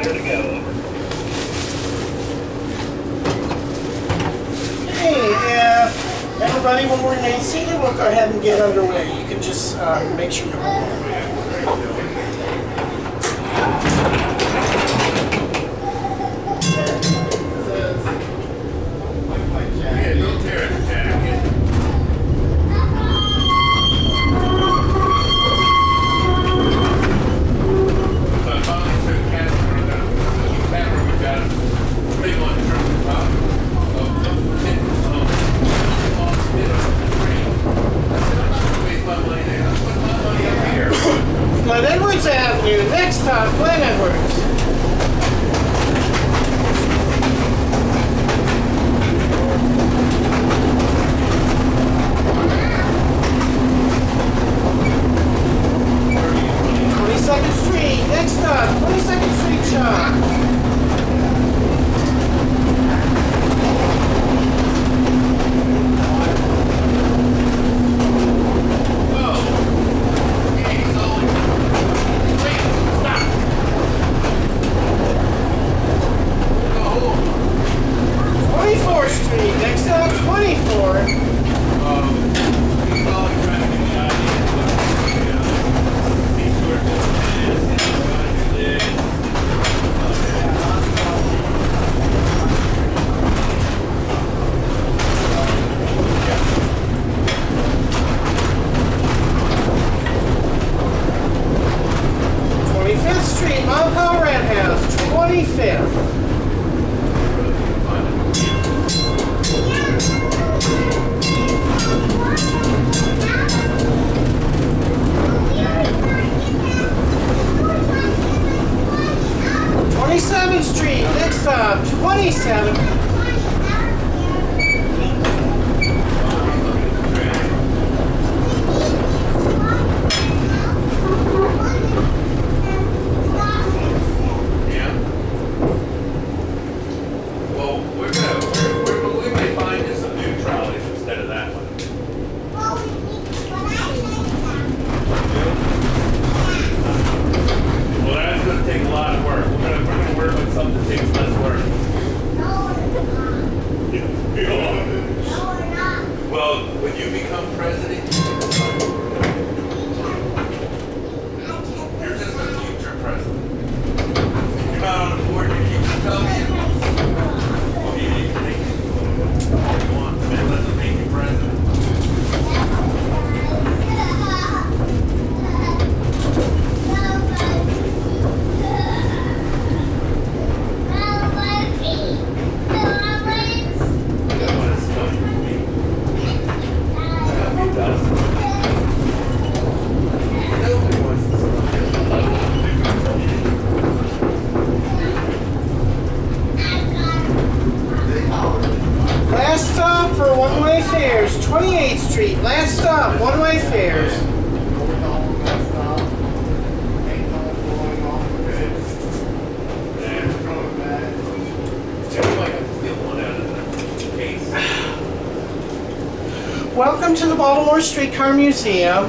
Clear to go. Hey, everybody will remain seated. We'll go ahead and get underway. You can just make sure you're home. Avenue. Next stop, Glen Edwards. Street. Next stop, 22nd Street Shop. Welcome to the Baltimore Streetcar Museum.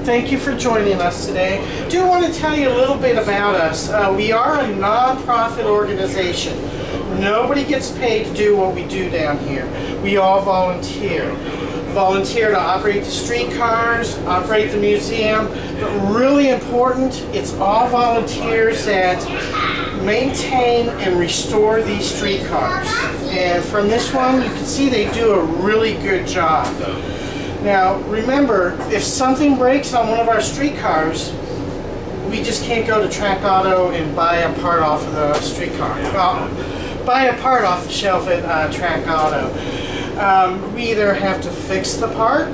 Thank you for joining us today. I do want to tell you a little bit about us. We are a non-profit organization. Nobody gets paid to do what we do down here. We all volunteer. Volunteer to operate the streetcars, operate the museum, but really important, it's all volunteers that maintain and restore these streetcars. And from this one, you can see they do a really good job. Now, remember, if something breaks on one of our streetcars, we just can't go to Track Auto and buy a part off of the streetcar. Buy a part off the shelf at Track Auto. We either have to fix the part,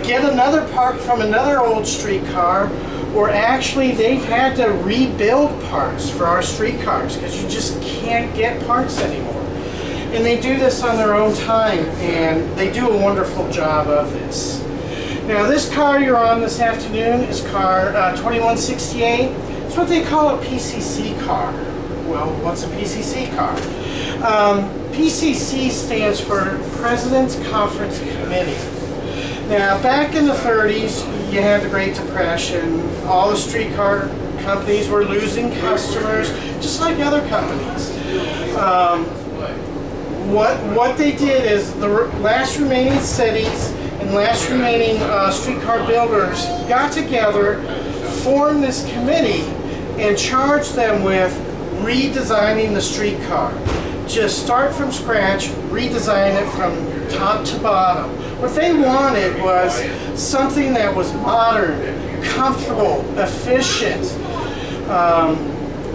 get another part from another old streetcar, or actually they've had to rebuild parts for our streetcars because you just can't get parts anymore. And they do this on their own time, and they do a wonderful job of this. Now this car you're on this afternoon is car 2168. It's what they call a PCC car. Well, what's a PCC car? PCC stands for President's Conference Committee. Now, back in the 30s, you had the Great Depression. All the streetcar companies were losing customers, just like other companies. What they did is the last remaining cities and last remaining streetcar builders got together, formed this committee, and charged them with redesigning the streetcar. Just start from scratch, redesign it from top to bottom. What they wanted was something that was modern, comfortable, efficient,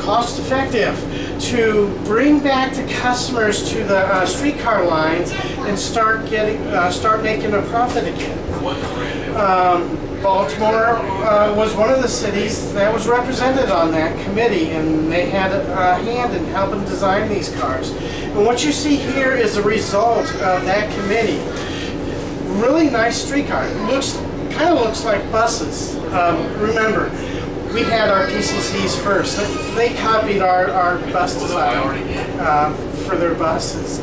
cost-effective, to bring back the customers to the streetcar lines and start making a profit again. Baltimore was one of the cities that was represented on that committee, and they had a hand in helping design these cars. And what you see here is the result of that committee. Really nice streetcar. Kind of looks like buses. Remember, we had our PCCs first. They copied our bus design for their buses.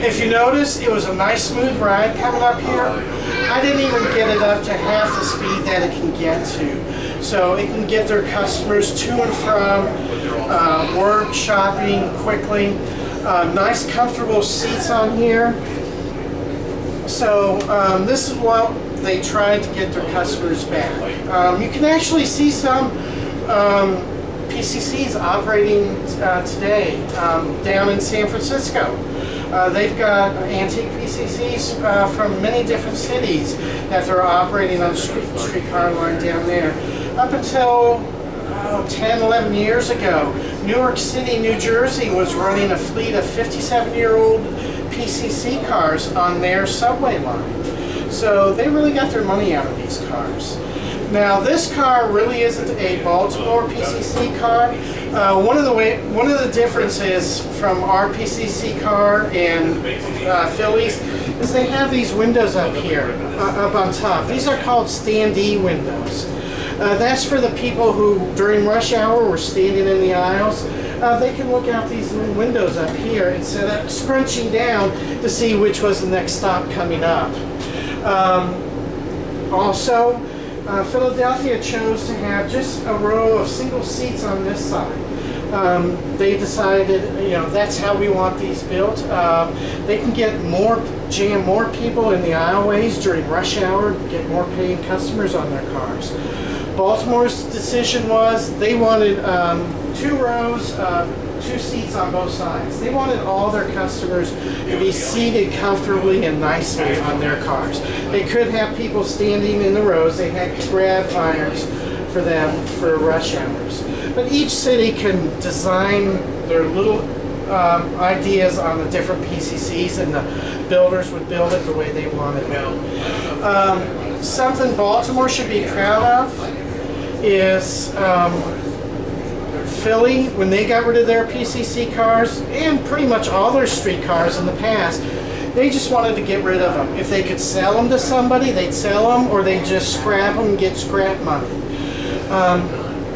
If you notice, it was a nice smooth ride coming up here. I didn't even get it up to half the speed that it can get to. So it can get their customers to and from work, shopping quickly. Nice comfortable seats on here. So this is what they tried to get their customers back. You can actually see some PCCs operating today down in San Francisco. They've got antique PCCs from many different cities that they're operating on the streetcar line down there. Up until 10, 11 years ago, Newark City, New Jersey was running a fleet of 57-year-old PCC cars on their subway line. So they really got their money out of these cars. Now this car really isn't a Baltimore PCC car. One of the differences from our PCC car and Phillies is they have these windows up here, up on top. These are called standee windows. That's for the people who during rush hour were standing in the aisles. They can look out these little windows up here instead of scrunching down to see which was the next stop coming up. Also, Philadelphia chose to have just a row of single seats on this side. They decided, that's how we want these built. They can jam more people in the aisleways during rush hour, get more paying customers on their cars. Baltimore's decision was they wanted 2 rows, 2 seats on both sides. They wanted all their customers to be seated comfortably and nicely on their cars. They could have people standing in the rows. They had grab fires for them for rush hours. But each city can design their little ideas on the different PCCs, and the builders would build it the way they wanted it. Something Baltimore should be proud of is Philly, when they got rid of their PCC cars and pretty much all their street cars in the past, they just wanted to get rid of them. If they could sell them to somebody, they'd sell them, or they'd just scrap them and get scrap money.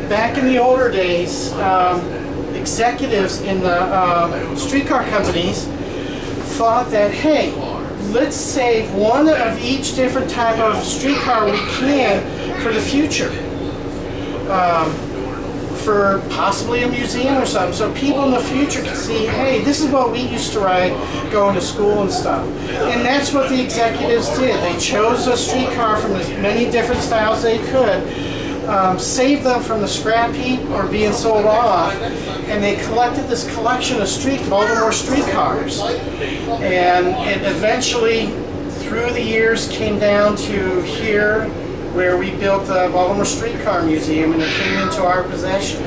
Back in the older days, executives in the streetcar companies thought that, hey, let's save one of each different type of streetcar we can for the future. For possibly a museum or something, so people in the future can see, hey, this is what we used to ride going to school and stuff. And that's what the executives did. They chose a streetcar from as many different styles they could, saved them from the scrap heap or being sold off, and they collected this collection of Baltimore streetcars. And it eventually, through the years, came down to here, where we built the Baltimore Streetcar Museum, and it came into our possession.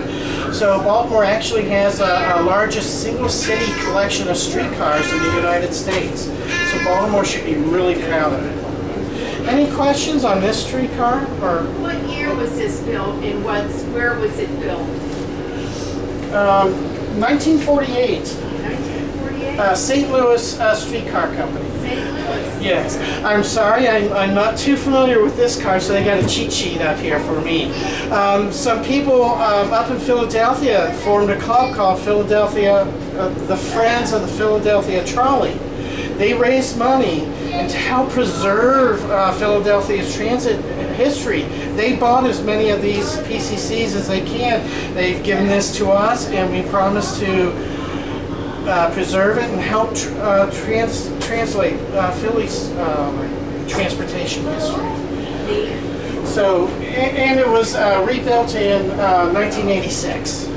So Baltimore actually has a largest single city collection of streetcars in the United States. So Baltimore should be really proud of it. Any questions on this streetcar? Or what year was this built, and where was it built? 1948. 1948? St. Louis Streetcar Company. St. Louis? Yes. I'm sorry, I'm not too familiar with this car, so they got a cheat sheet up here for me. Some people up in Philadelphia formed a club called Philadelphia, the Friends of the Philadelphia Trolley. They raised money, and to help preserve Philadelphia's transit history. They bought as many of these PCCs as they can. They've given this to us, and we promise to preserve it and help translate Philly's transportation history. So, and it was rebuilt in 1986.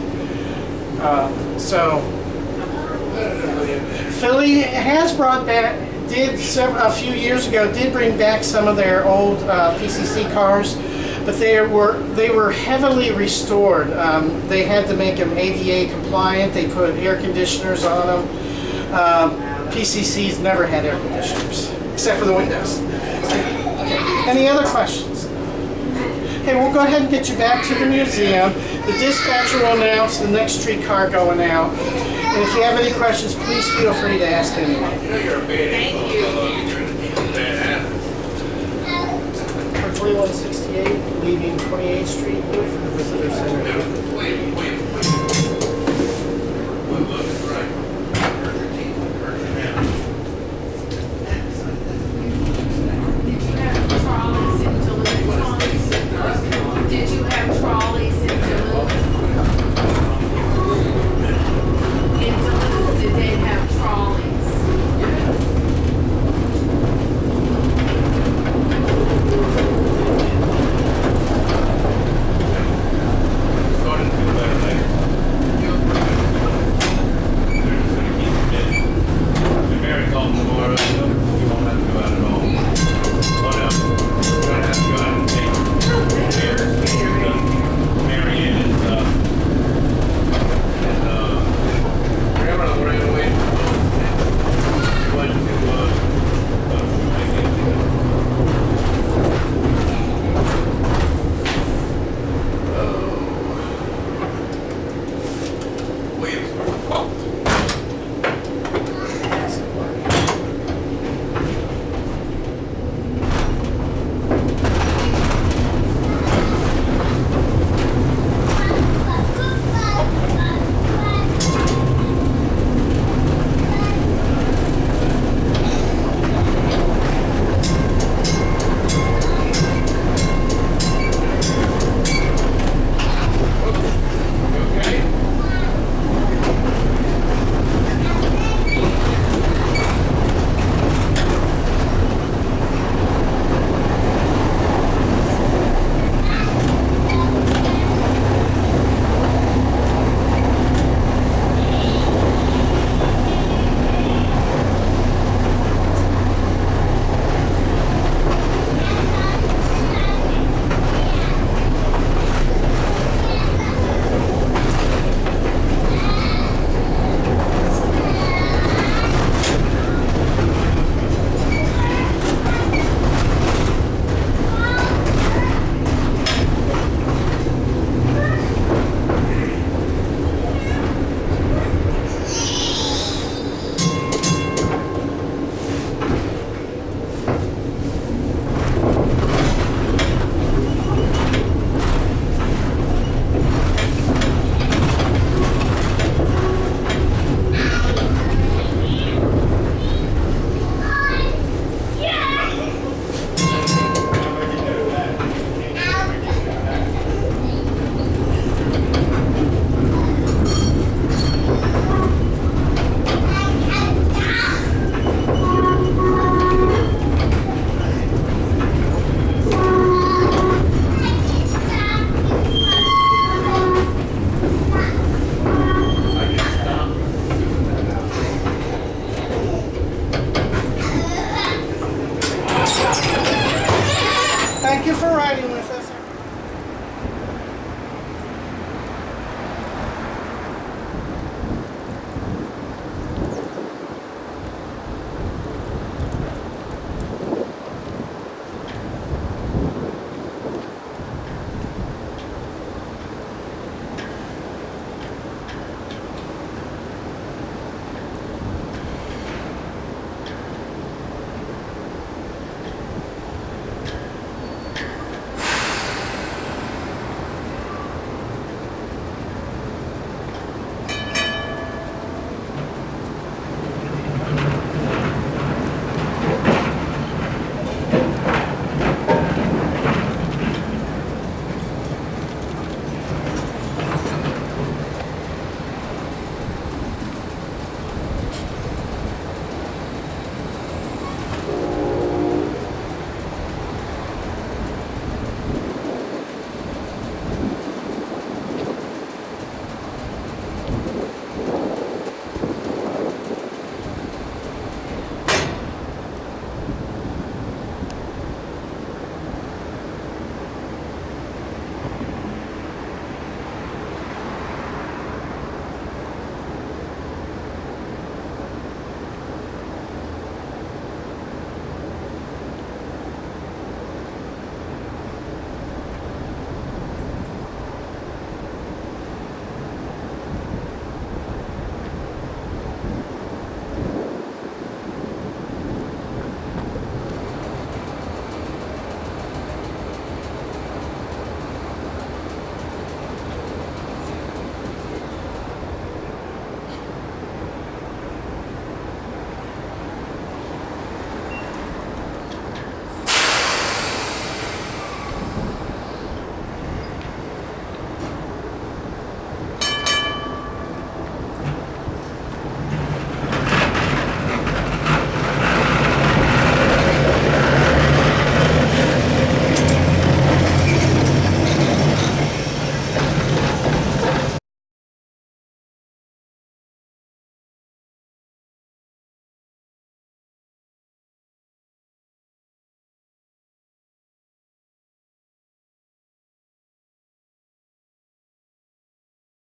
So, Philly has brought back, a few years ago, did bring back some of their old PCC cars, but they were heavily restored. They had to make them ADA compliant. They put air conditioners on them. PCCs never had air conditioners, except for the windows. Okay. Any other questions? Okay, we'll go ahead and get you back to the museum. The dispatcher will announce the next streetcar going out. And if you have any questions, please feel free to ask anyone. Thank you. For 2168, leaving 28th Street for the visitor center.